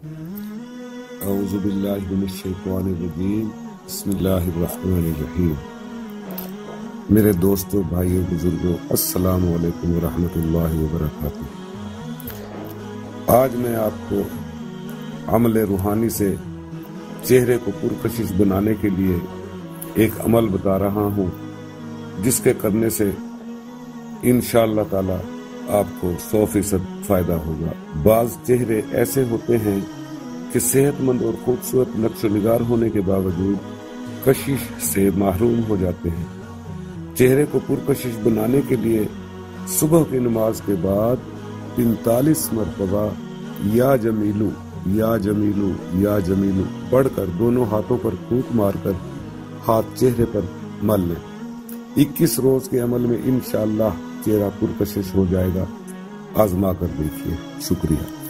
अऊज़ु बिल्लाहि मिनश्शैतानिर्रजीम बिस्मिल्लाहिर्रहमानिर्रहीम। मेरे दोस्तों, भाइयों, बुजुर्गों, अस्सलामु अलैकुम वरहमतुल्लाहि वबरकातुहू। आज मैं आपको अमल रूहानी से चेहरे को पुरकशिश बनाने के लिए एक अमल बता रहा हूँ, जिसके करने से इंशाअल्लाह ताला आपको 100% फायदा होगा। बाज चेहरे ऐसे होते हैं कि सेहतमंद और खूबसूरत नक्श निगार होने के बावजूद कशिश से महरूम हो जाते हैं। चेहरे को पुरकशिश बनाने के लिए सुबह की नमाज के बाद 45 मरतबा या जमीलू या जमीलू या जमीलू पढ़कर दोनों हाथों पर फूंक मारकर हाथ चेहरे पर मल लें। 21 रोज के अमल में इंशाअल्लाह चेहरा पुरकशिश हो जाएगा। आजमा कर देखिए। शुक्रिया।